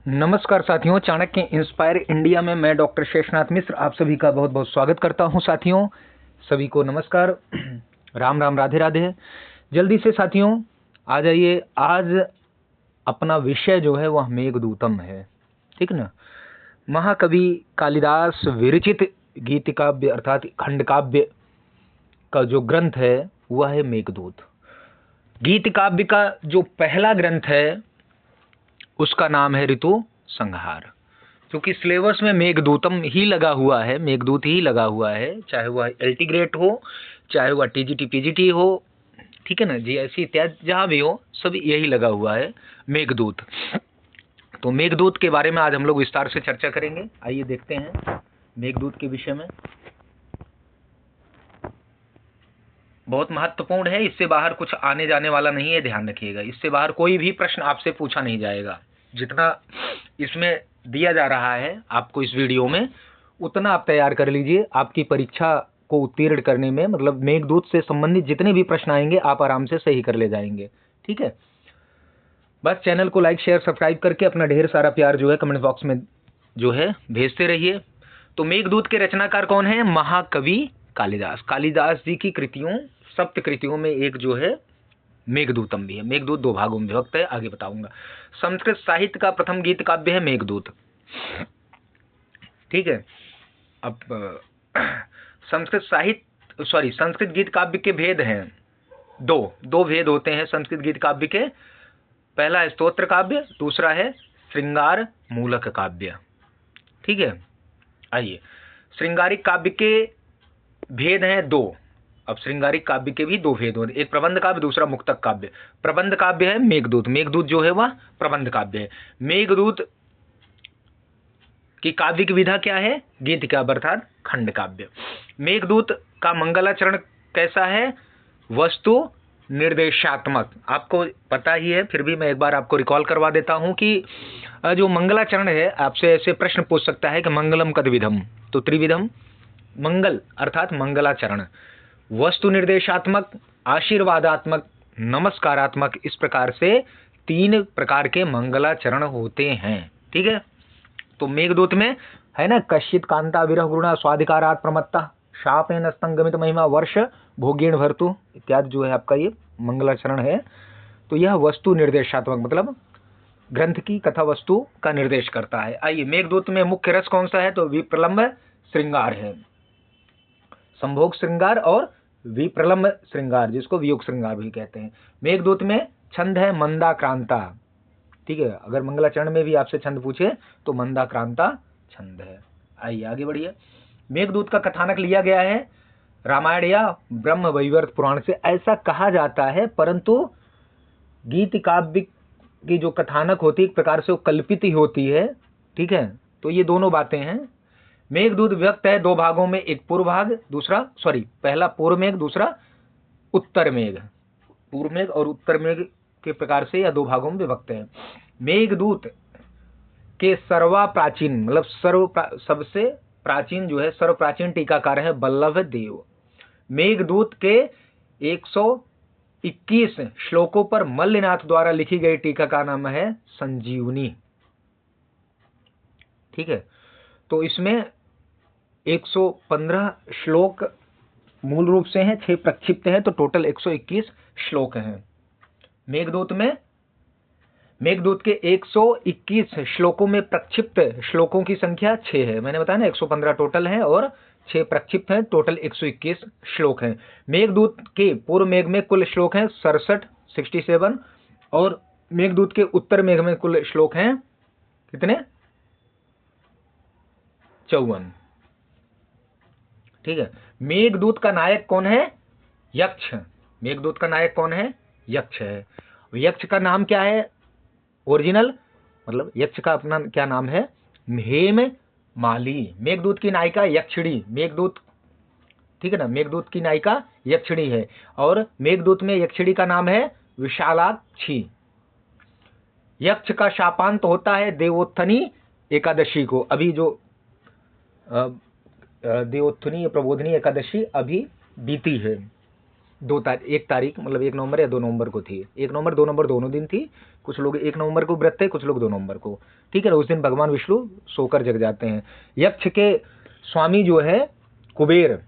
नमस्कार साथियों, Chanakya inspire India में मैं डॉक्टर शेषनाथ मिश्र आप सभी का बहुत बहुत स्वागत करता हूं। साथियों सभी को नमस्कार, राम राम, राधे राधे। जल्दी से साथियों आ जाइए। आज अपना विषय जो है वह मेघदूतम है, ठीक ना। महाकवि कालिदास विरचित गीत काव्य अर्थात खंड काव्य का जो ग्रंथ है वह है मेघदूत। गीत काव्य का जो पहला ग्रंथ है उसका नाम है ऋतु संहार। क्योंकि सिलेबस में मेघदूतम ही लगा हुआ है, मेघदूत ही लगा हुआ है, चाहे वह एलटी ग्रेड हो, चाहे वह टीजीटी पीजीटी हो, ठीक है ना, जीएससी इत्यादि जहाँ भी हो, सब यही लगा हुआ है मेघदूत। तो मेघदूत के बारे में आज हम लोग विस्तार से चर्चा करेंगे। आइए देखते हैं मेघदूत के विषय में। बहुत महत्वपूर्ण है, इससे बाहर कुछ आने जाने वाला नहीं है, ध्यान रखिएगा। इससे बाहर कोई भी प्रश्न आपसे पूछा नहीं जाएगा। जितना इसमें दिया जा रहा है आपको इस वीडियो में, उतना आप तैयार कर लीजिए। आपकी परीक्षा को उत्तीर्ण करने में, मतलब मेघदूत से संबंधित जितने भी प्रश्न आएंगे आप आराम से सही कर ले जाएंगे, ठीक है। बस चैनल को लाइक शेयर सब्सक्राइब करके अपना ढेर सारा प्यार जो है कमेंट बॉक्स में जो है भेजते रहिए। तो मेघदूत के रचनाकार कौन है? महाकवि कालिदास। कालिदास जी की कृतियों, सप्त कृतियों में एक जो है मेघदूतम भी है। मेघदूत दो भागों में विभक्त है, आगे बताऊंगा। संस्कृत साहित्य का प्रथम गीत काव्य है मेघदूत, ठीक है। अब संस्कृत गीत काव्य के भेद हैं दो भेद होते हैं संस्कृत गीत काव्य के। पहला है स्तोत्र काव्य, दूसरा है श्रृंगार मूलक काव्य, ठीक है। आइए, श्रृंगारिक काव्य के भेद हैं दो। अब श्रृंगारिक काव्य के भी दो भेद होते हैं, एक प्रबंध काव्य, दूसरा मुक्तक काव्य। प्रबंध काव्य है मेघदूत। मेघदूत जो है वह प्रबंध काव्य है। मेघदूत की काव्य विधा क्या है? गीत काव्य अर्थात खंड काव्य। मेघदूत का मंगलाचरण कैसा है? वस्तु निर्देशात्मक। आपको पता ही है, फिर भी मैं एक बार आपको रिकॉल करवा देता हूं कि जो मंगलाचरण है, आपसे ऐसे प्रश्न पूछ सकता है कि मंगलम कद विधम, तो त्रिविधम मंगल अर्थात मंगलाचरण। वस्तु निर्देशात्मक, आशीर्वादात्मक, नमस्कारात्मक, इस प्रकार से तीन प्रकार के मंगलाचरण होते हैं, ठीक है। तो मेघदूत में है ना, कश्चित कांता विरह गुणा स्वाधिकारात् प्रमत्ता शापेन स्तंगमित महिमा वर्ष भोगेण भर्तु इत्यादि जो है आपका ये मंगलाचरण है। तो यह वस्तु निर्देशात्मक, मतलब ग्रंथ की कथा वस्तु का निर्देश करता है। आइए, मेघदूत में मुख्य रस कौन सा है? तो विप्रलंब श्रृंगार है, संभोग श्रृंगार और विप्रलंब श्रृंगार, जिसको वियोग श्रृंगार भी कहते हैं। मेघदूत में छंद है मंदाक्रांता, ठीक है। अगर मंगलाचरण में भी आपसे छंद पूछे तो मंदाक्रांता छंद है। आइए आगे बढ़िए। मेघदूत का कथानक लिया गया है रामायण या ब्रह्म वैवर्त पुराण से, ऐसा कहा जाता है, परंतु गीत काव्य की जो कथानक होती है एक प्रकार से वो कल्पित ही होती है, ठीक है। तो ये दोनों बातें हैं। मेघदूत विभक्त है दो भागों में, एक पूर्व भाग, पहला पूर्व मेघ, दूसरा उत्तर मेघ। पूर्व मेघ और उत्तर मेघ के प्रकार से यह दो भागों में विभक्त है। मेघदूत के सर्वा प्राचीन, मतलब सबसे प्राचीन जो है, सर्व प्राचीन टीकाकार है बल्लभ देव। मेघदूत के 121 श्लोकों पर मल्लिनाथ द्वारा लिखी गई टीका का नाम है संजीवनी, ठीक है। तो इसमें 115 श्लोक मूल रूप से हैं, 6 प्रक्षिप्त हैं, तो टोटल 121 श्लोक हैं मेघदूत में। मेघदूत के 121 श्लोकों में प्रक्षिप्त श्लोकों की संख्या 6 है। मैंने बताया ना, 115 टोटल हैं और 6 प्रक्षिप्त हैं, टोटल 121 श्लोक हैं। मेघदूत के पूर्व मेघ में कुल श्लोक हैं 67 और मेघदूत के उत्तर मेघ में कुल श्लोक हैं कितने? 54, ठीक है। मेघदूत का नायक कौन है? यक्ष। मेघदूत का नायक कौन है? यक्ष है। यक्ष का नाम क्या है ओरिजिनल, मतलब यक्ष का अपना क्या नाम है? हेम माली। मेघदूत की नायिका यक्षिणी, मेघदूत, ठीक है ना, मेघदूत की नायिका यक्षिणी है और मेघदूत में यक्षिणी का नाम है विशालाक्षी। यक्ष का शापांत होता है देवोत्थनी एकादशी को। अभी जो देवोत्थनी प्रबोधनी एकादशी अभी बीती है, एक तारीख मतलब 1 नवंबर या 2 नवंबर को थी। 1 नवंबर 2 नवंबर दोनों दिन थी। कुछ लोग 1 नवंबर को व्रत थे, कुछ लोग 2 नवंबर को। ठीक है ना, उस दिन भगवान विष्णु सोकर जग जाते हैं। यक्ष के स्वामी जो है कुबेर,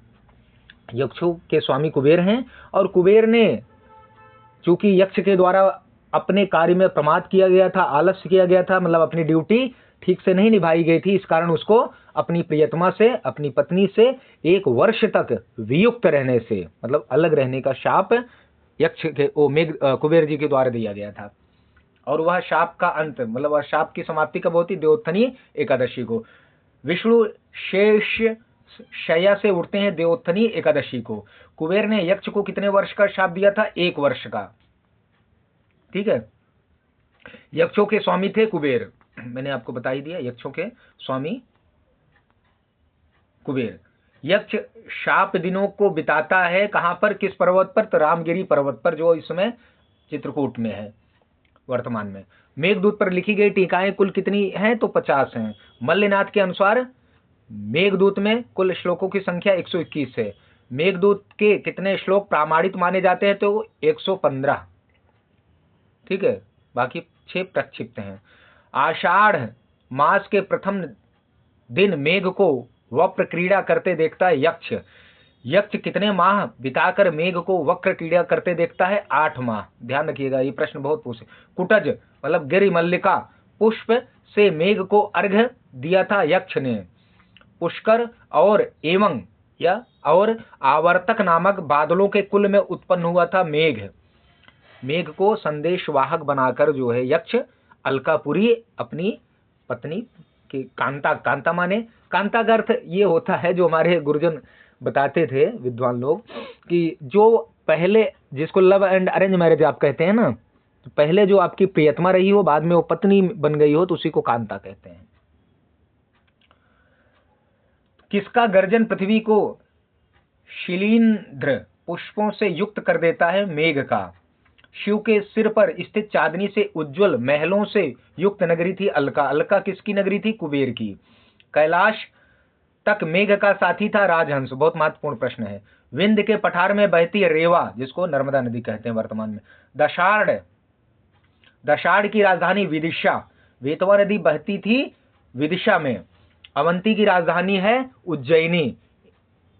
यक्षों के स्वामी कुबेर हैं। और कुबेर ने चूंकि यक्ष के द्वारा अपने कार्य में प्रमाद किया गया था, आलस्य किया गया था, मतलब अपनी ड्यूटी ठीक से नहीं निभाई गई थी, इस कारण उसको अपनी प्रियतमा से, अपनी पत्नी से 1 वर्ष तक वियुक्त रहने से, मतलब अलग रहने का शाप यक्ष के कुबेर जी के द्वारा दिया गया था। और वह शाप का अंत, मतलब वह शाप की समाप्ति कब होती? देवोत्थनी एकादशी को। विष्णु शेष शैया से उठते हैं देवोत्थनी एकादशी को। कुबेर ने यक्ष को कितने वर्ष का शाप दिया था? 1 वर्ष का। ठीक है, यक्षों के स्वामी थे कुबेर, मैंने आपको बता ही दिया, यक्षों के स्वामी कुबेर। यक्ष शाप दिनों को बिताता है कहां पर, किस पर्वत पर? तो रामगिरी पर्वत पर, जो इस समय चित्रकूट में है वर्तमान में। मेघदूत पर लिखी गई टीकाएं कुल कितनी हैं? तो 50 हैं। मल्लनाथ के अनुसार मेघदूत में कुल श्लोकों की संख्या 121 है। मेघदूत के कितने श्लोक प्रामाणिक माने जाते हैं? तो 115। ठीक है, बाकी 6 प्रक्षिप्त हैं। आषाढ़ मास के प्रथम दिन मेघ को वक्र क्रीड़ा करते देखता है यक्ष। यक्ष कितने माह बिताकर मेघ को वक्र क्रीड़ा करते देखता है? 8 माह। ध्यान रखिएगा, ये प्रश्न बहुत पूछे। कुटज मतलब गिरि मल्लिका पुष्प से मेघ को अर्घ्य दिया था यक्ष ने। पुष्कर और एवं या और आवर्तक नामक बादलों के कुल में उत्पन्न हुआ था मेघ। मेघ को संदेशवाहक बनाकर जो है यक्ष अलकापुरी अपनी पत्नी की कांता माने, कांता का अर्थ ये होता है, जो हमारे गुरुजन बताते थे विद्वान लोग, कि जो पहले जिसको लव एंड अरेंज मैरिज आप कहते हैं ना, तो पहले जो आपकी प्रियतमा रही हो, बाद में वो पत्नी बन गई हो, तो उसी को कांता कहते हैं। किसका गर्जन पृथ्वी को शिलींध्र पुष्पों से युक्त कर देता है? मेघ का। शिव के सिर पर स्थित चांदनी से उज्जवल महलों से युक्त नगरी थी अलका। अलका किसकी नगरी थी? कुबेर की। कैलाश तक मेघ का साथी था राजहंस। बहुत महत्वपूर्ण प्रश्न है। विंध्य के पठार में बहती रेवा, जिसको नर्मदा नदी कहते हैं वर्तमान में। दशाड़ की राजधानी विदिशा। वेतवा नदी बहती थी विदिशा में। अवंती की राजधानी है उज्जैनी।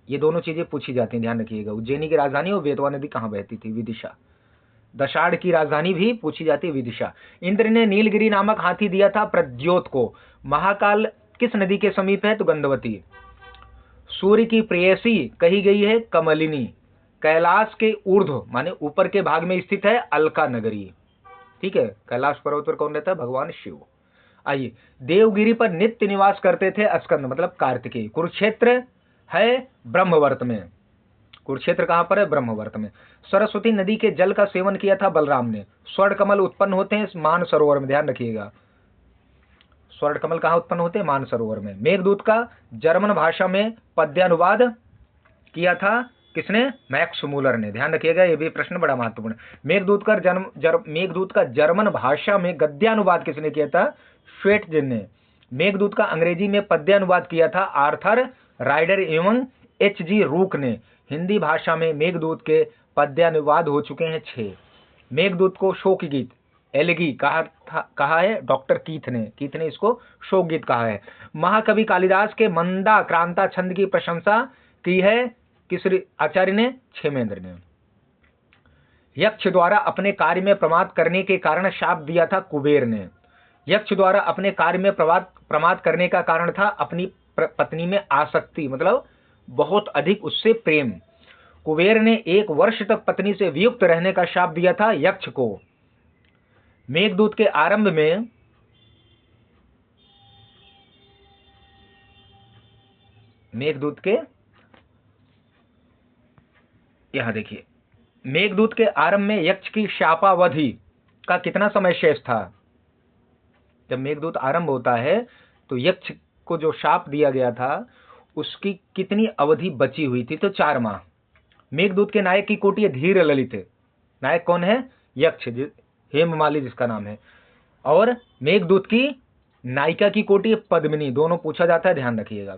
ये दोनों चीजें पूछी जाती हैं, ध्यान रखिएगा। उज्जैनी की राजधानी और वेतवा नदी कहां बहती थी? विदिशा। दशाड़ की राजधानी भी पूछी जाती है विदिशा। इंद्र ने नीलगिरी नामक हाथी दिया था प्रद्योत को। महाकाल किस नदी के समीप है? तो गंधवती। सूर्य की प्रेयसी कही गई है कमलिनी। कैलाश के ऊर्ध्व माने ऊपर के भाग में स्थित है अलका नगरी। ठीक है, कैलाश पर्वत पर कौन रहता है? भगवान शिव। आइए, देवगिरी पर नित्य निवास करते थे स्कंद मतलब कार्तिकेय। कुरुक्षेत्र है ब्रह्मवर्त में। कुरुक्षेत्र कहां पर है? ब्रह्मवर्त में। सरस्वती नदी के जल का सेवन किया था बलराम ने। स्वर्ण कमल उत्पन्न होते हैं मानसरोवर में, ध्यान रखिएगा। स्वर्ण कमल कहां उत्पन्न होते हैं? मानसरोवर में। मेघदूत का जर्मन भाषा में पद्यानुवाद किया था किसने? मैक्स मूलर ने। ध्यान रखिएगा, यह भी प्रश्न बड़ा महत्वपूर्ण है। मेघदूत का जर्मन भाषा में गद्यानुवाद किसने किया था? श्वेटजिन ने। मेघदूत का अंग्रेजी में पद्यानुवाद किया था आर्थर राइडर एवं H.G. रूक ने। हिंदी भाषा में मेघदूत के पद्यानुवाद हो चुके हैं 6। मेघदूत को शोक गीत एलेगी कहा है डॉक्टर कीथ ने इसको शोक गीत कहा है। महाकवि कालिदास के मंदा क्रांता छंद की प्रशंसा की है किस आचार्य ने? क्षेमेंद्र ने। यक्ष द्वारा अपने कार्य में प्रमाद करने के कारण शाप दिया था कुबेर ने। यक्ष द्वारा अपने कार्य में प्रमाद करने का कारण था अपनी पत्नी में आसक्ति, मतलब बहुत अधिक उससे प्रेम। कुबेर ने 1 वर्ष तक पत्नी से वियुक्त रहने का शाप दिया था यक्ष को। मेघदूत के आरंभ में यहां देखिए, मेघदूत के आरंभ में यक्ष की शापावधि का कितना समय शेष था? जब मेघदूत आरंभ होता है तो यक्ष को जो शाप दिया गया था उसकी कितनी अवधि बची हुई थी? तो 4 माह। मेघदूत के नायक की कोटि है धीर ललित। नायक कौन है? यक्ष, हेममाली जिसका नाम है। और मेघदूत की नायिका की कोटि है पद्मिनी। दोनों पूछा जाता है, ध्यान रखिएगा।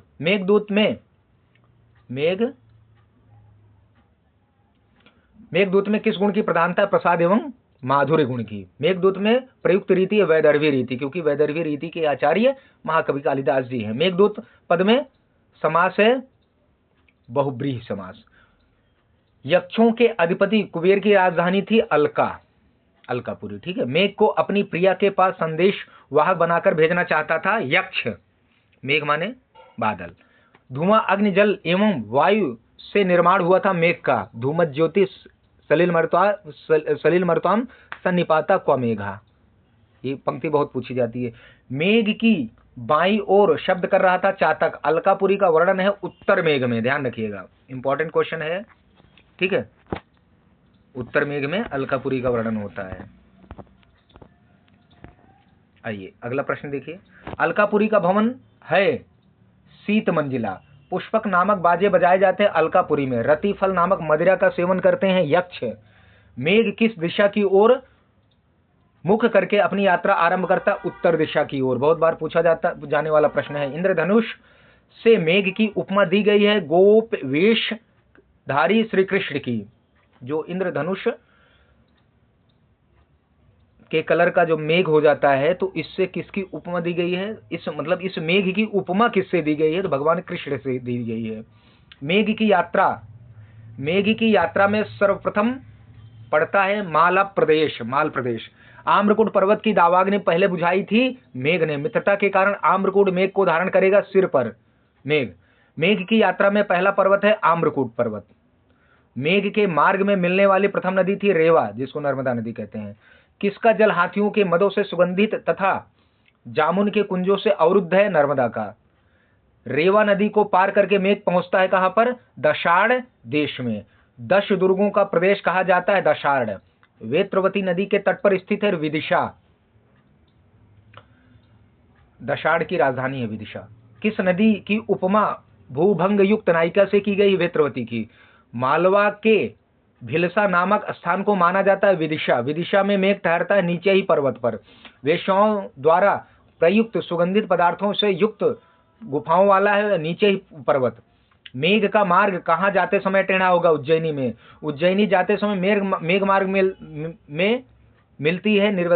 मेघदूत में किस गुण की प्रधानता है? प्रसाद एवं माधुर्य गुण की। मेघदूत में प्रयुक्त रीति है वैदर्भी रीति, क्योंकि वैदर्भी रीति के आचार्य महाकवि कालिदास जी हैं। मेघदूत पद में समास है बहुब्रीहि समास। यक्षों के अधिपति कुबेर की राजधानी थी अलका, अलकापुरी। ठीक है। मेघ को अपनी प्रिया के पास संदेश वाहक बनाकर भेजना चाहता था यक्ष। मेघ माने बादल। धुआं अग्नि जल एवं वायु से निर्माण हुआ था मेघ का। धूमत ज्योति सलिल मरुताम सन्निपाता क्व मेघा। ये पंक्ति बहुत पूछी जाती है। मेघ की बाईं ओर शब्द कर रहा था चातक। अलकापुरी का वर्णन है उत्तर मेघ में, ध्यान रखिएगा, इंपॉर्टेंट क्वेश्चन है। ठीक है, उत्तर मेघ में अलकापुरी का वर्णन होता है। आइए अगला प्रश्न देखिए। अलकापुरी का भवन है शीत मंजिला। पुष्पक नामक बाजे बजाए जाते हैं अलकापुरी में। रतिफल नामक मदिरा का सेवन करते हैं यक्ष। मेघ किस दिशा की ओर मुख करके अपनी यात्रा आरंभ करता? उत्तर दिशा की ओर। बहुत बार पूछा जाने वाला प्रश्न है। इंद्रधनुष से मेघ की उपमा दी गई है गोप वेशधारी श्री कृष्ण की। जो इंद्रधनुष के कलर का जो मेघ हो जाता है, तो इससे किसकी उपमा दी गई है? इस मेघ की उपमा किससे दी गई है? तो भगवान कृष्ण से दी गई है। मेघ की यात्रा में सर्वप्रथम पड़ता है माल प्रदेश। आम्रकूट पर्वत की दावाग्नि पहले बुझाई थी मेघ ने। मित्रता के कारण आम्रकूट मेघ को धारण करेगा सिर पर। मेघ की यात्रा में पहला पर्वत है आम्रकूट पर्वत। मेघ के मार्ग में मिलने वाली प्रथम नदी थी रेवा, जिसको नर्मदा नदी कहते हैं। किसका जल हाथियों के मदों से सुगंधित तथा जामुन के कुंजों से अवरुद्ध है? नर्मदा का। रेवा नदी को पार करके मेघ पहुंचता है कहां पर? दशाड़ देश में। 10 दुर्गों का प्रदेश कहा जाता है दशाड़। वेत्रवती नदी के तट पर स्थित है विदिशा। दशाड़ की राजधानी है विदिशा। किस नदी की उपमा भूभंग युक्त नायिका से की गई? वेत्रवती की। मालवा के भिलसा नामक स्थान को माना जाता है विदिशा। विदिशा में मेघ ठहरता है नीचे ही पर्वत पर। वेश्याओं द्वारा प्रयुक्त सुगंधित पदार्थों से युक्त गुफाओं वाला है नीचे ही पर्वत। मेघ का मार्ग कहाँ जाते समय टेढ़ा होगा? उज्जैनी में। उज्जैनी जाते समय मेघ मार्ग में मिलती है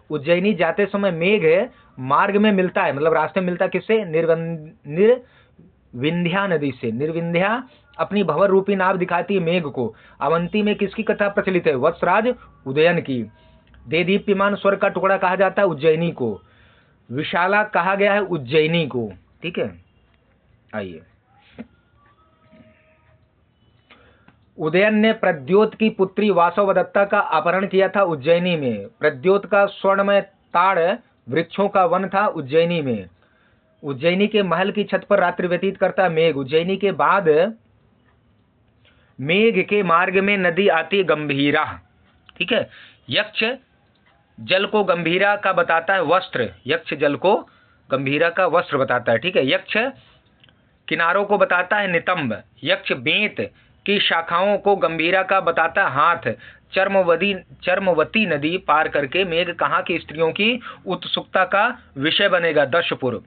उज्जैनी जाते समय मेघ मार्ग में मिलता है, मतलब रास्ते में मिलता है किससे? निर्विंध्या नदी से। निर्विंध्या अपनी भंवर रूपी नाव दिखाती है मेघ को। अवंती में किसकी कथा प्रचलित है? वत्सराज उदयन की। देदीप्यमान स्वर्ग का टुकड़ा कहा जाता है उज्जैनी को। विशाला कहा गया है उज्जैनी को। ठीक है, आइए। उदयन ने प्रद्योत की पुत्री वासवदत्ता का अपहरण किया था उज्जैनी में। प्रद्योत का स्वर्णमय ताड़ वृक्षों का वन था उज्जैनी में। उज्जैनी के महल की छत पर रात्रि व्यतीत करता है मेघ। उज्जैनी के बाद मेघ के मार्ग में नदी आती है गंभीरा। ठीक है। यक्ष जल को गंभीरा का बताता है वस्त्र। यक्ष जल को गंभीरा का वस्त्र बताता है। ठीक है। यक्ष किनारों को बताता है नितंब। यक्ष बेंत की शाखाओं को गंभीरा का बताता है हाथ। चर्मवती नदी पार करके मेघ कहाँ की स्त्रियों की उत्सुकता का विषय बनेगा? दशपुर।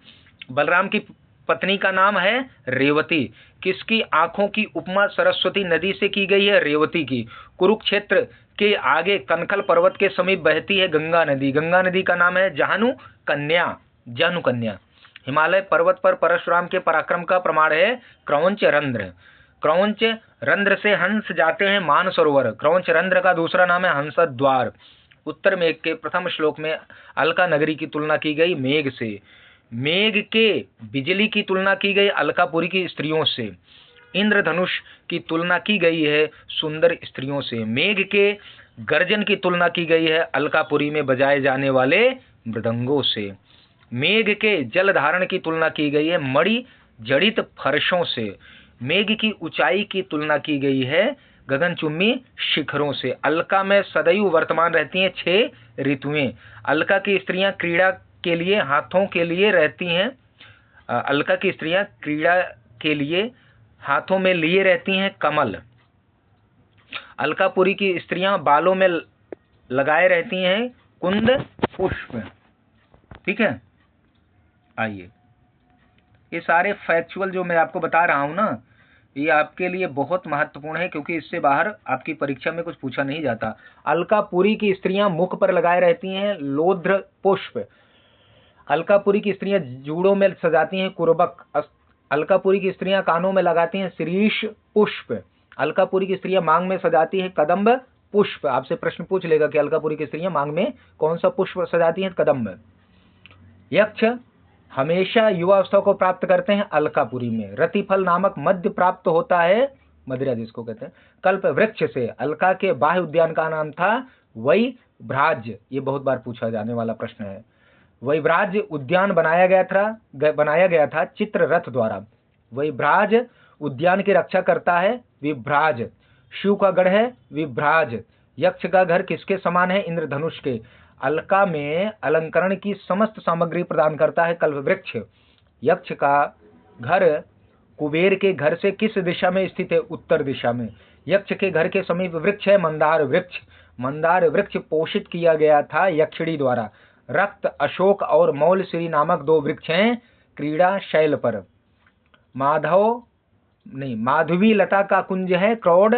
बलराम की पत्नी का नाम है रेवती। किसकी आंखों की उपमा सरस्वती नदी से की गई है? रेवती की। कुरुक्षेत्र के आगे कनखल पर्वत के समीप बहती है गंगा नदी। गंगा नदी का नाम है जहनु कन्या। हिमालय पर्वत पर परशुराम के पराक्रम का प्रमाण है क्रौंच रंध्र। क्रौंच रंध्र से हंस जाते हैं मानसरोवर। क्रौंच रंध्र का दूसरा नाम है हंसद्वार। उत्तर मेघ के प्रथम श्लोक में अलका नगरी की तुलना की गई मेघ से। मेघ के बिजली की तुलना की गई अलकापुरी की स्त्रियों से। इंद्रधनुष की तुलना की गई है सुंदर स्त्रियों से। मेघ के गर्जन की तुलना की गई है अलकापुरी में बजाए जाने वाले मृदंगों से। मेघ के जल धारण की तुलना की गई है मणि जड़ित फर्शों से। मेघ की ऊंचाई की तुलना की गई है गगनचुम्बी शिखरों से। अलका में सदैव वर्तमान रहती हैं 6 ऋतुएं। अलका की स्त्रियां क्रीड़ा के लिए हाथों के लिए रहती हैं। अलका की स्त्रियां क्रीड़ा के लिए हाथों में लिए रहती हैं कमल। अलकापुरी की स्त्रियां बालों में लगाए रहती हैं कुंद पुष्प। ठीक है, आइए। ये सारे फैक्चुअल जो मैं आपको बता रहा हूं ना, ये आपके लिए बहुत महत्वपूर्ण है क्योंकि इससे बाहर आपकी परीक्षा में कुछ पूछा नहीं जाता। अलकापुरी की स्त्रियां मुख पर लगाए रहती हैं लोध्र पुष्प। अलकापुरी की स्त्रियां जूड़ों में सजाती हैं कुरबक। अलकापुरी की स्त्रियां कानों में लगाती हैं शीरीष पुष्प। अलकापुरी की स्त्रियां मांग में सजाती है कदम्ब पुष्प। आपसे प्रश्न पूछ लेगा कि अलकापुरी की स्त्रियां मांग में कौन सा पुष्प सजाती हैं? कदम्ब। यक्ष हमेशा युवावस्था को प्राप्त करते हैं अलकापुरी में। रतिफल नामक मध्य प्राप्त होता है, मदिरा जिसको कहते हैं, कल्प वृक्ष से। अलका के बाह्य उद्यान का नाम था वैभ्राज। ये बहुत बार पूछा जाने वाला प्रश्न है। वैभ्राज उद्यान बनाया गया था चित्ररथ द्वारा। वैभ्राज उद्यान की रक्षा करता है विभ्राज। शिव का गढ़ है विभ्राज। यक्ष का घर किसके समान है? इंद्रधनुष के। अलका में अलंकरण की समस्त सामग्री प्रदान करता है कल्पवृक्ष। यक्ष का घर कुबेर के घर से किस दिशा में स्थित है? उत्तर दिशा में। यक्ष के घर के समीप वृक्ष है मंदार वृक्ष। मंदार वृक्ष पोषित किया गया था यक्षिणी द्वारा। रक्त अशोक और मौलश्री नामक दो वृक्ष हैं क्रीड़ा शैल पर। माधवी लता का कुंज है क्रौड।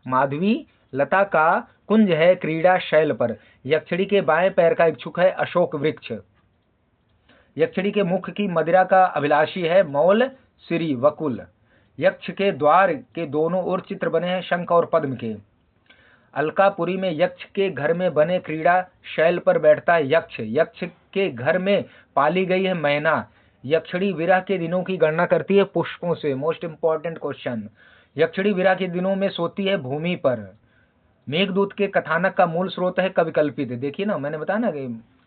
माधवी लता का कुंज है क्रीड़ा शैल पर। यक्षिणी के बाएं पैर का इच्छुक है अशोक वृक्ष। यक्षिणी के मुख की मदिरा का अभिलाषी है मौल श्री वकुल। यक्ष के द्वार के दोनों ओर चित्र बने हैं शंख और पद्म के। अलकापुरी में यक्ष के घर में बने क्रीड़ा शैल पर बैठता है यक्ष। यक्ष के घर में पाली गई है मैना। यक्षिणी विरह के दिनों की गणना करती है पुष्पों से। Most important question. यक्षिणी विरह के दिनों में सोती है भूमि पर। मेघदूत के कथानक का मूल स्रोत है कविकल्पित। देखिए ना, मैंने बताया ना कि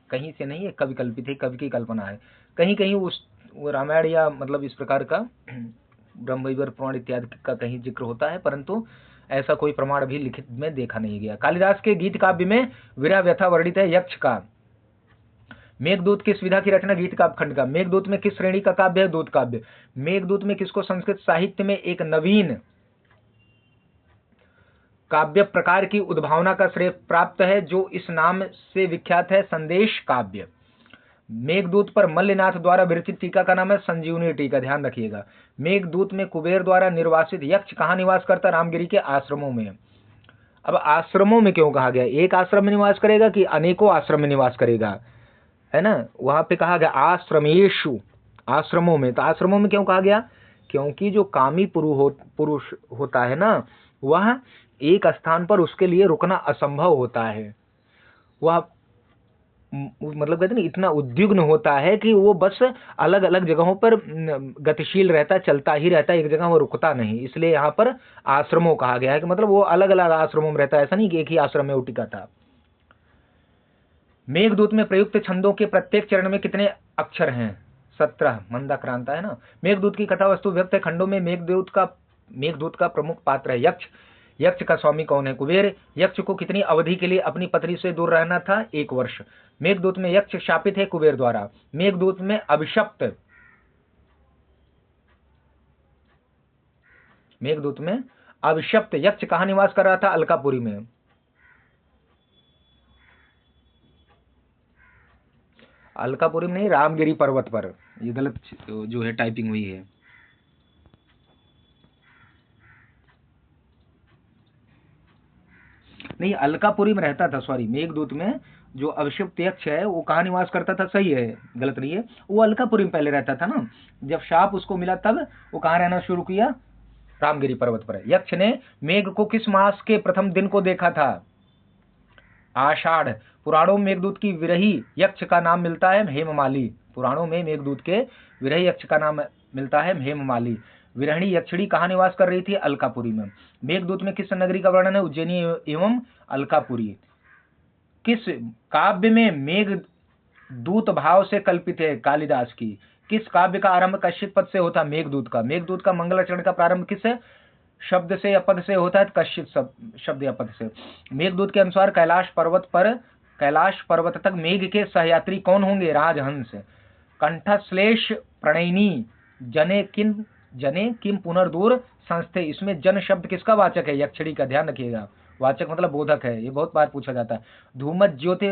कहीं से नहीं है, कविकल्पित है, कवि की कल्पना है। कहीं कहीं उस रामायण या मतलब इस प्रकार का ब्रह्मवैवर्त पुराण इत्यादि का कहीं जिक्र होता है, परंतु ऐसा कोई प्रमाण भी लिखित में देखा नहीं गया। कालिदास के गीत काव्य में विरह व्यथा वर्णित है यक्ष का। मेघदूत किस विधा की रचना? गीत काव्य खंड का। मेघदूत में किस श्रेणी का काव्य है? दूत काव्य। मेघदूत में किसको संस्कृत साहित्य में एक नवीन काव्य प्रकार की उद्भावना का श्रेय प्राप्त है जो इस नाम से विख्यात है? संदेश काव्य। मेघदूत पर मल्लनाथ द्वारा विरचित टीका का नाम है संजीवनी टीका। ध्यान रखिएगा। मेघदूत में कुबेर द्वारा निर्वासित यक्ष कहाँ निवास करता? रामगिरी के आश्रमों में। अब आश्रमों में क्यों कहा गया? एक आश्रम में निवास करेगा कि अनेकों आश्रम में निवास करेगा, है ना? वहां पे कहा गया आश्रमेशु, आश्रमों में। तो आश्रमों में क्यों कहा गया? क्योंकि जो कामी पुरुष होता है ना, वह एक स्थान पर उसके लिए रुकना असंभव होता है। वह मतलब कहते हैं ना, इतना उद्विग्न होता है कि वो बस अलग अलग जगहों पर गतिशील रहता, चलता ही रहता, एक जगह वो रुकता नहीं। इसलिए यहाँ पर आश्रमों कहा गया है कि मतलब वो अलग अलग आश्रमों में रहता है, ऐसा नहीं कि एक ही आश्रम में वो टिका था। मेघदूत में प्रयुक्त छंदों के प्रत्येक चरण में कितने अक्षर हैं? 17। मंदाक्रांता है ना। मेघदूत की कथा वस्तु व्यक्त खंडों में मेघदूत का प्रमुख पात्र है यक्ष। यक्ष का स्वामी कौन है? कुबेर। यक्ष को कितनी अवधि के लिए अपनी पत्नी से दूर रहना था? 1 वर्ष। मेघदूत में यक्ष शापित है कुबेर द्वारा। मेघदूत में अभिशप्त यक्ष कहाँ निवास कर रहा था? अलकापुरी में। अलकापुरी में नहीं, रामगिरी पर्वत पर। ये गलत जो है टाइपिंग हुई है। नहीं, अलकापुरी में रहता था, सॉरी। मेघदूत में जो अभिषिप्त यक्ष है वो कहाँ निवास करता था? सही है, गलत नहीं है। वो अलकापुरी में पहले रहता था ना। जब शाप उसको मिला तब वो कहाँ रहना शुरू किया? रामगिरी पर्वत पर। यक्ष ने मेघ को किस मास के प्रथम दिन को देखा था? आषाढ़। पुराणों में मेघदूत की विरही यक्ष का नाम मिलता है हेममाली। पुराणों में मेघदूत के विरही यक्ष का नाम मिलता है हेममाली। विरहिणी यक्षिणी कहाँ निवास कर रही थी? अलकापुरी में। मेघदूत में किस नगरी का वर्णन है? उज्जैनी एवं अलकापुरी। किस काव्य में मेघदूत भाव से कल्पित है? कालिदास की। किस काव्य का आरंभ कश्यप पद से होता? मेघदूत का। मेघदूत का मंगलाचरण का प्रारंभ किस शब्द से या पद से होता है? कश्यप शब्द या पद से। मेघदूत के अनुसार कैलाश पर्वत तक मेघ के सहयात्री कौन होंगे? राजहंस। कंठश्लेष प्रणयिनी जने किम पुनर्दूर संस्थे। इसमें जन शब्द किसका वाचक है? यक्षिणी का। ध्यान रखिएगा, वाचक मतलब बोधक है। ये बहुत बार पूछा जाता है। धूमत ज्योति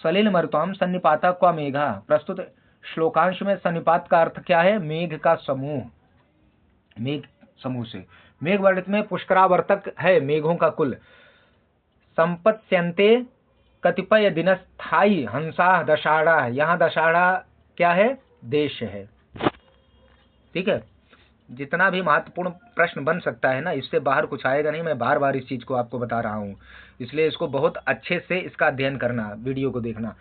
सलिल मरुताम सन्निपाता क्वा मेघा। प्रस्तुत श्लोकांश में सन्निपात का अर्थ क्या है? मेघ का समूह, मेघ समूह से। मेघ वर्णित में पुष्करावर्तक है, मेघों का कुल। संपत्स्यन्ते कतिपय दिनस्थायी हंसा दशाड़ा, यहाँ दशाड़ा क्या है? देश है। ठीक है, जितना भी महत्वपूर्ण प्रश्न बन सकता है ना, इससे बाहर कुछ आएगा नहीं। मैं बार बार इस चीज को आपको बता रहा हूँ, इसलिए इसको बहुत अच्छे से इसका अध्ययन करना, वीडियो को देखना।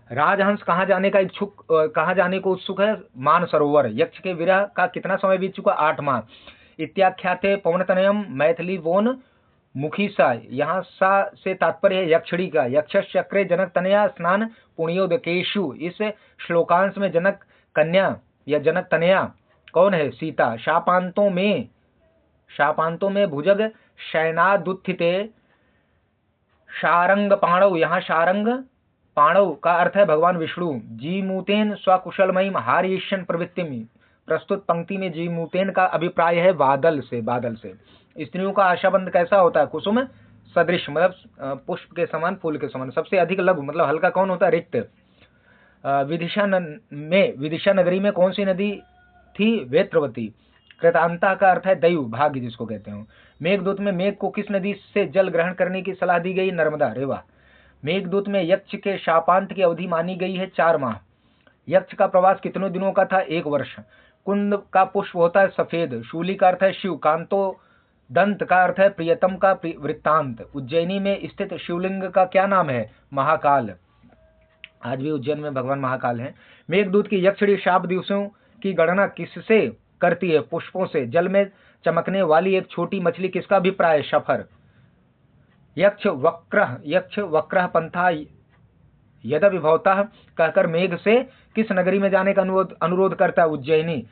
राजहंस कहाँ जाने का इच्छुक, कहाँ जाने को उत्सुक है? मानसरोवर। यक्ष के विरह का कितना समय बीत चुका? 8 माह। इत्याख्याते पवनतनयम मैथिली वोन मुखी सा, यहाँ सा से तात्पर्य है यक्षिणी का। यक्ष चक्रे जनक तनया स्नान पुण्योदकेशु। इस श्लोकांश में जनक कन्या या जनक तनया कौन है? सीता। शापांतों में भुजग शयनादुत्थिते शारंग पाणव, यहाँ शारंग पाणव का अर्थ है भगवान विष्णु। जीमूतेन स्वकुशलमयी हारीशन प्रवृत्तिम। प्रस्तुत पंक्ति में जीमूतेन का अभिप्राय है बादल से, बादल से। स्त्रियों का आशाबंध कैसा होता है? कुसुम सदृश, मतलब पुष्प के समान, फूल के समान। सबसे अधिक लघु मतलब हल्का कौन होता है? रिक्त। विदिशा नगरी में कौन सी नदी थी? वेत्रवती। कृतांता का अर्थ है दैव, भाग्य जिसको कहते हो। मेघदूत में मेघ को किस नदी से जल ग्रहण करने की सलाह दी गई? नर्मदा, रेवा। मेघदूत में यक्ष के शापांत की अवधि मानी गई है 4 माह। यक्ष का प्रवास कितने दिनों का था? 1 वर्ष। कुंद का पुष्प होता है सफेद। शूली का अर्थ है शिव। कांतो दंत का अर्थ है प्रियतम का वृत्तांत। उज्जैनी में स्थित शिवलिंग का क्या नाम है? महाकाल। आज भी उज्जैन में भगवान महाकाल हैं। मेघदूत की यक्षिणी शाप दिवसों की गणना किससे करती है? पुष्पों से। जल में चमकने वाली एक छोटी मछली किसका अभिप्राय? शफर। यक्ष वक्रः पंथा यदभिभवतः कहकर मेघ से किस नगरी में जाने का अनुरोध करता है? उज्जैनी।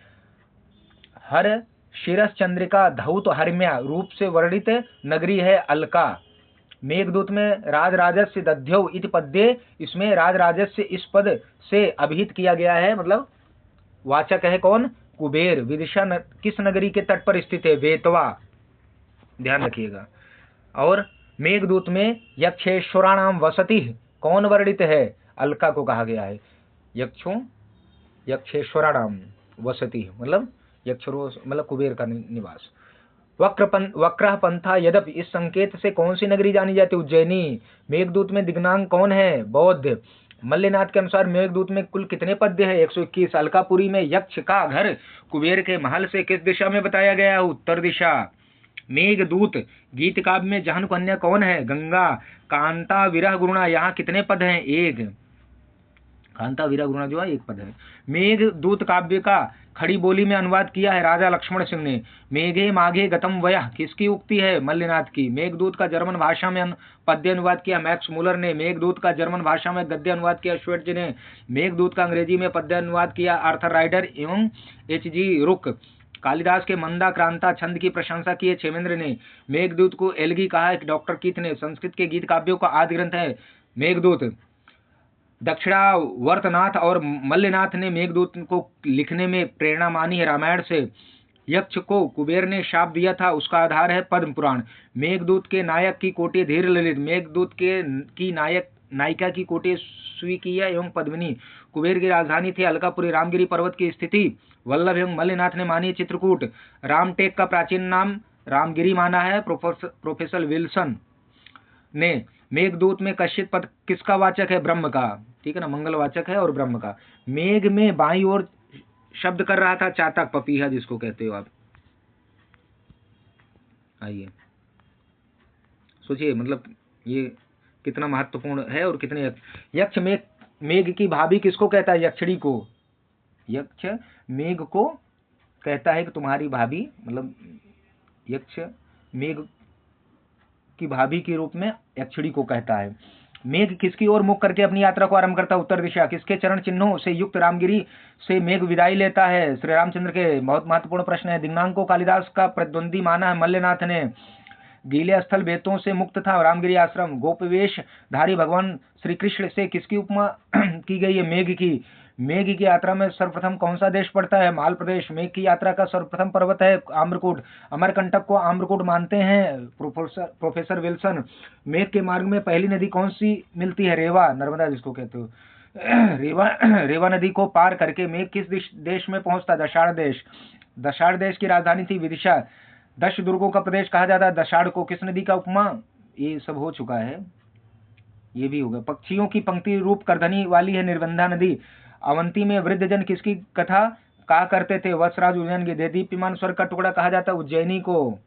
हर शिरस चंद्रिका धौत हर्म्या रूप से वर्णित नगरी है अलका। मेघदूत में राजराजस्य दध्यौ इति पद्ये, इसमें राजराजस्य इस पद से अभिहित किया गया है, मतलब वाचक है कौन? कुबेर। विदिशा किस नगरी के तट पर स्थित है? वेतवा, ध्यान रखिएगा। और मेघदूत में यक्षेश्वराणाम वसति कौन वर्णित है? अलका को कहा गया है। यक्षेश्वराणाम वसति मतलब यक्षरो मतलब कुबेर का निवास। वक्रः पंथा यद्यपि, इस संकेत से कौन सी नगरी जानी जाती? उज्जैनी। मेघदूत में दिग्नांग कौन है? बौद्ध। मल्लिनाथ के अनुसार मेघदूत में कुल कितने पद्य है? 121। अलकापुरी में यक्ष का घर कुबेर के महल से किस दिशा में बताया गया है? उत्तर दिशा। मेघदूत गीत काव्य में जहन कन्या कौन है? गंगा। कांता विरह गुरुणा, यहाँ कितने पद हैं? 1। कांता विरह गुरुणा जो है 1 पद है। मेघदूत काव्य का खड़ी बोली में अनुवाद किया है राजा लक्ष्मण सिंह ने। मेघे माघे गतम वयः किसकी उक्ति है? मल्लिनाथ की। मेघदूत का जर्मन भाषा में पद्य अनुवाद किया मैक्स मूलर ने। मेघदूत का जर्मन भाषा में गद्य अनुवाद किया श्वेटजी ने। मेघदूत का अंग्रेजी में पद्य अनुवाद किया आर्थर राइडर एवं H.G. रुक। कालिदास के मंदा क्रांता छंद की प्रशंसा की है क्षेमेंद्र ने। मेघदूत को एलगी कहा है डॉक्टर कीथ ने। संस्कृत के गीत काव्यों का आदि ग्रंथ है मेघदूत। दक्षिणावर्तनाथ और मल्लिनाथ ने मेघदूत को लिखने में प्रेरणा मानी है रामायण से। यक्ष को कुबेर ने शाप दिया था, उसका आधार है पद्म पुराण। मेघदूत के नायक की कोटि धीर ललित। मेघदूत की नायिका की कोटि स्वीकिया एवं पद्मिनी। कुबेर की राजधानी थी अलकापुरी। रामगिरी पर्वत की स्थिति वल्लभ एवं मल्लिनाथ ने मानी चित्रकूट। रामटेक का प्राचीन नाम रामगिरी माना है प्रोफेसर विल्सन ने। मेघदूत में कश्चित पद किसका वाचक है? ब्रह्म का, ठीक है ना, मंगलवाचक है और ब्रह्म का। मेघ में बाईं ओर शब्द कर रहा था चातक, पपीहा जिसको कहते हो आप। आइए सोचिए, मतलब ये कितना महत्वपूर्ण है और कितने। यक्ष मेघ की भाभी किसको कहता है? यक्षिणी को। यक्ष मेघ को कहता है कि तुम्हारी भाभी, मतलब यक्ष मेघ की भाभी के रूप में यक्षिणी को कहता है। मेघ किसकी ओर मुख करके अपनी यात्रा को आरंभ करता है? उत्तर दिशा। किसके चरण चिन्हों से युक्त रामगिरी से मेघ विदाई लेता है? श्री रामचंद्र के। बहुत महत्वपूर्ण प्रश्न है। दिग्नांग को कालिदास का प्रतिद्वंदी माना है मल्लिनाथ ने। गीले स्थल बेतों से मुक्त था रामगिरी आश्रम। गोपवेश धारी भगवान श्री कृष्ण से किसकी उपमा की गई है? मेघ की। मेघ की यात्रा में सर्वप्रथम कौन सा देश पड़ता है? माल प्रदेश। मेघ की यात्रा का सर्वप्रथम पर्वत है आम्रकूट। अमरकंटक को आम्रकूट मानते हैं प्रोफेसर विल्सन। मेघ के मार्ग में पहली नदी कौन सी मिलती है? रेवा, नर्मदा जिसको कहते हो। रेवा नदी को पार करके मेघ किस देश में पहुंचता? दशाड़ देश। दशाड़ देश की राजधानी थी विदिशा। 10 दुर्गों का प्रदेश कहा जाता है दशाड़ को। किस नदी का उपमा? ये सब हो चुका है, ये भी होगा। पक्षियों की पंक्ति रूप करधनी वाली है निर्बंधा नदी। अवंती में वृद्धजन किसकी कथा कहा करते थे? वत्सराज उज्जैन की। देदीप्यमान स्वर्ग का टुकड़ा कहा जाता है उज्जैनी को।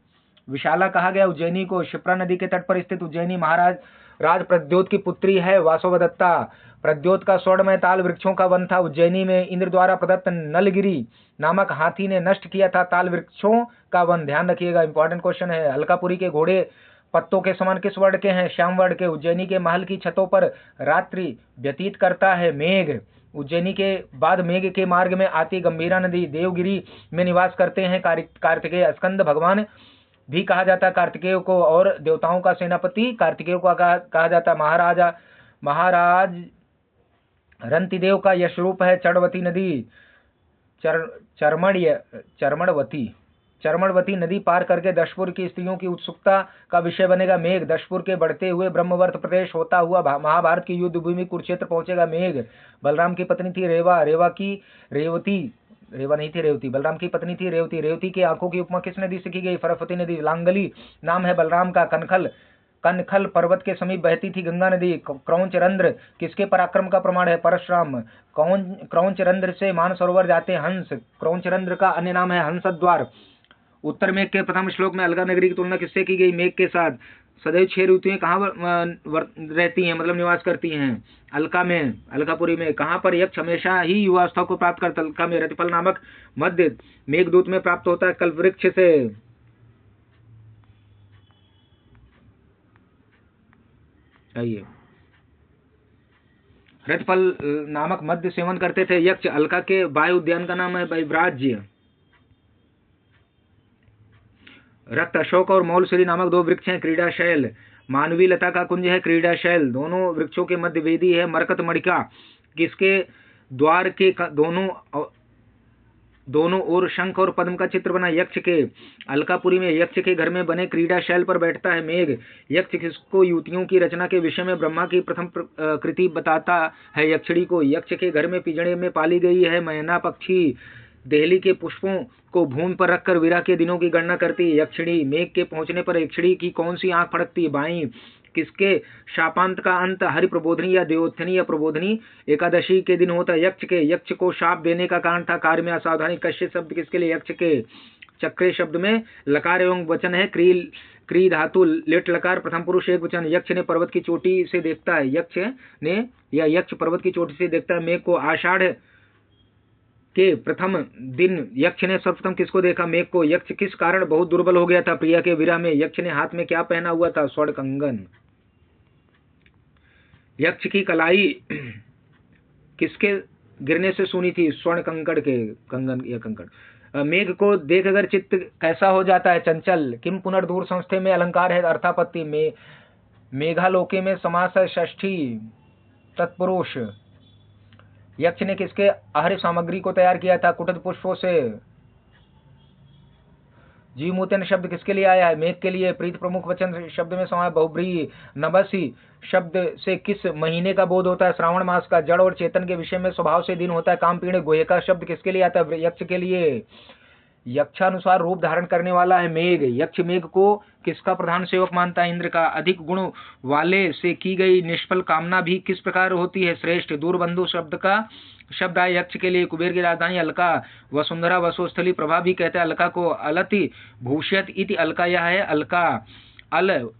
विशाला कहा गया उज्जैनी को। शिप्रा नदी के तट पर स्थित उज्जैनी महाराज राज प्रद्योत की पुत्री है वासवदत्ता। प्रद्योत का स्वर्णमय ताल वृक्षों का वन था उज्जैनी में। इंद्र द्वारा प्रदत्त नलगिरी नामक हाथी ने नष्ट किया था ताल वृक्षों का वन। ध्यान रखिएगा, इंपॉर्टेंट क्वेश्चन है। अलकापुरी के घोड़े पत्तों के समान किस वर्ण के हैं? श्याम वर्ण के। उज्जैनी के महल की छतों पर रात्रि व्यतीत करता है मेघ। उज्जैनी के बाद मेघ के मार्ग में आती गंभीरा नदी। देवगिरी में निवास करते हैं कार्तिकेय। स्कंद भगवान भी कहा जाता है कार्तिकेय को, और देवताओं का सेनापति कार्तिकेय को कहा जाता है। महाराज रंतिदेव का यश रूप है चरणवती नदी। चरमणवती नदी पार करके दशपुर की स्त्रियों की उत्सुकता का विषय बनेगा मेघ। दशपुर के बढ़ते हुए ब्रह्मवर्त प्रदेश होता हुआ महाभारत की युद्ध भूमि कुरुक्षेत्र पहुंचेगा मेघ। बलराम की पत्नी थी रेवती। बलराम की पत्नी थी रेवती। रेवती की आंखों की उपमा किस नदी से की गई? सरस्वती नदी। लांगली नाम है बलराम का। कनखल पर्वत के समीप बहती थी गंगा नदी। क्रौंचरंध्र किसके पराक्रम का प्रमाण है? परशुराम। क्रौंचरंध्र से मानसरोवर जाते हंस। क्रौंचरंध्र का अन्य नाम है हंसद्वार। उत्तर मेघ के प्रथम श्लोक में अलका नगरी की तुलना किससे की गई? मेघ के साथ। सदैव 6 ऋतुएं कहाँ रहती हैं, मतलब निवास करती हैं? अलका में, अलकापुरी में। कहाँ पर यक्ष हमेशा ही युवावस्था को प्राप्त करता? अलका में। रतिफल नामक मध्य मेघदूत में प्राप्त होता है कल्पवृक्ष से। आइए, रतिफल नामक मध्य सेवन करते थे यक्ष। अलका के वायु उद्यान का नाम है वैव्राज्य। रक्त अशोक और मौलश्री नामक 2 वृक्ष हैं क्रीडाशैल। मानवी लता का कुंज है क्रीडाशैल। दोनों वृक्षों के मध्य वेदी है मरकत मणिका। किसके द्वार के दोनों ओर शंख और पद्म का चित्र बना? यक्ष के। अलकापुरी में यक्ष के घर में बने क्रीडाशैल पर बैठता है मेघ। यक्ष किसको युतियों की रचना के विषय में ब्रह्मा की प्रथम कृति बताता है? यक्षिणी को। यक्ष के घर में पिंजड़े में पाली गई है मैना पक्षी। देहली के पुष्पों को भूमि पर रखकर विरह के दिनों की गणना करती है यक्षिणी। मेघ के पहुंचने पर यक्षिणी की कौन सी आंख फड़कती है? बाईं। किसके शापांत का अंत हरि प्रबोधनी या देवोत्थनी या प्रबोधनी एकादशी के दिन होता है? यक्ष के। यक्ष को शाप देने का कारण था कार्य में असावधानी। कश्य शब्द किसके लिए? यक्ष के। चक्रे शब्द में लकार एवं वचन है क्री धातु लेट लकार प्रथम पुरुष एक वचन। यक्ष ने पर्वत की चोटी से देखता है। यक्ष पर्वत की चोटी से देखता है मेघ को। आषाढ़ के प्रथम दिन यक्ष ने सर्वप्रथम किसको देखा? मेघ को। यक्ष किस कारण बहुत दुर्बल हो गया था? प्रिया के विरह में। यक्ष ने हाथ में क्या पहना हुआ था? स्वर्ण कंगन। यक्ष की कलाई किसके गिरने से सुनी थी? स्वर्ण कंकड़ के। कंगन या कंकड़। मेघ को देख अगर चित्त कैसा हो जाता है? चंचल। किम पुनर्धूर संस्थे में अलंकार है अर्थापत्ति में। मेघालोके में समास है षष्ठी तत्पुरुष। यक्ष ने किसके आहार्य सामग्री को तैयार किया था? कुटद पुष्पों से। जीवमूतन शब्द किसके लिए आया है? मेघ के लिए। प्रीत प्रमुख वचन शब्द में समाया बहुब्रीहि। नभसी शब्द से किस महीने का बोध होता है? श्रावण मास का। जड़ और चेतन के विषय में स्वभाव से दिन होता है कामपीण। गोयका शब्द किसके लिए आता है? यक्ष के लिए। यक्षानुसार रूप धारण करने वाला है मेघ। यक्ष मेघ को किसका प्रधान सेवक मानता है? इंद्र का। अधिक गुण वाले से की गई निष्फल कामना भी किस प्रकार होती है? श्रेष्ठ। दूरबंधु शब्द आए यक्ष के लिए। कुबेर की राजधानी अलका। वसुंधरा वसुस्थली प्रभा भी कहते हैं अलका को। अलति भूष्यत इति अलका यह है अलका। अल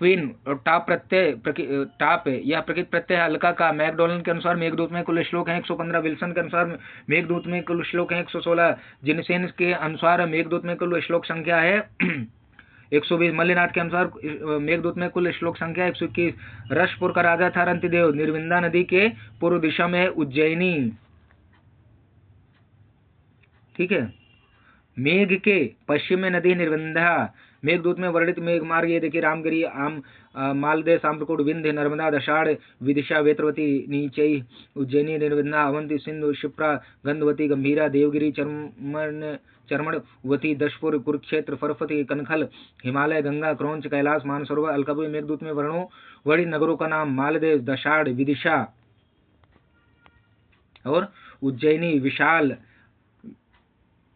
क्वीन और टाप यह प्रकृत प्रत्यय है अलका का। मैकडोनल्ड के अनुसार मेघदूत में कुल श्लोक हैं 115। विल्सन के अनुसार मेघदूत में कुल श्लोक हैं 116। जिनसेन के अनुसार मेघदूत में कुल श्लोक संख्या है 120। मल्लिनाथ के अनुसार मेघदूत में कुल श्लोक संख्या 121। रसपुर का राजा था रंतिदेव। निर्विंदा नदी के पूर्व दिशा में उज्जैनी। ठीक है। मेघ के पश्चिम में नदी निर्विंधा। मेघदूत में वर्णित मेघ मार्ग ये देखिए रामगिरी मालदे साम्रकुट विंध्य नर्मदा दशाड़ विदिशा वेत्रवती नीचई उज्जैनी निर्विंधा अवंती सिंधु क्षिप्रा गंधवती गंभीरा देवगिरी चरमणवती दशपुर कुरुक्षेत्र फरफती कनखल हिमालय गंगा क्रौंच कैलाश मानसरोवर। अलकापुरी। मेघदूत में वर्णित नगरों का नाम मालदेव दशाड़ विदिशा और उज्जैनी,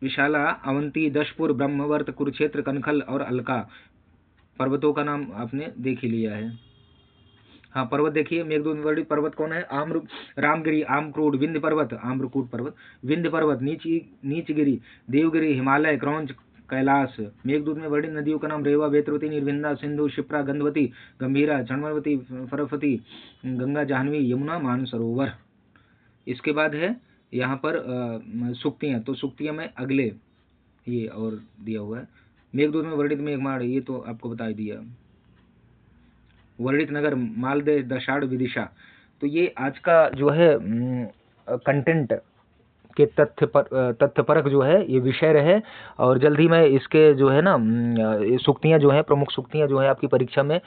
विशाला, अवंती, दशपुर, ब्रह्मवर्त, कुरुक्षेत्र, कनखल और अलका पर्वतों का नाम आपने देख ही लिया है। हाँ, पर्वत देखिए, मेघदूत में वर्णित पर्वत कौन है? रामगिरी, आमक्रूड, विंध्य पर्वत, आम्रकूट पर्वत, विंध्य पर्वत, नीचगिरी, देवगिरी, हिमालय, क्रौंच, कैलाश। मेघदूत में वर्णित नदियों का नाम रेवा, वेत्रवती, निर्विंदा, सिंधु, शिप्रा, गंधवती, गंभीरा, चंद्रवती, फरफती, गंगा, जाह्नवी, यमुना, मानसरोवर। इसके बाद है यहाँ पर सूक्तियाँ। तो सूक्तियाँ में अगले ये और दिया हुआ है। मेघदूत में वर्णित मेघमाड़, ये तो आपको बता ही दिया। वर्णित नगर, मालदह, दशाड़, विदिशा। तो ये आज का जो है कंटेंट के तथ्यपरक जो है ये विषय रहे। और जल्द ही मैं इसके जो है ना सूक्तियाँ जो है, प्रमुख सूक्तियाँ जो है आपकी परीक्षा में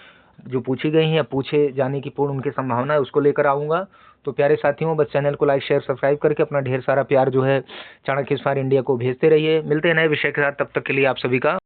जो पूछी गई हैं, पूछे जाने की पूर्ण उनकी संभावना है, उसको लेकर आऊँगा। तो प्यारे साथियों, बस चैनल को लाइक, शेयर, सब्सक्राइब करके अपना ढेर सारा प्यार जो है चाणक्य स्मार्ट इंडिया को भेजते रहिए। मिलते हैं नए विषय के साथ, तब तक के लिए आप सभी का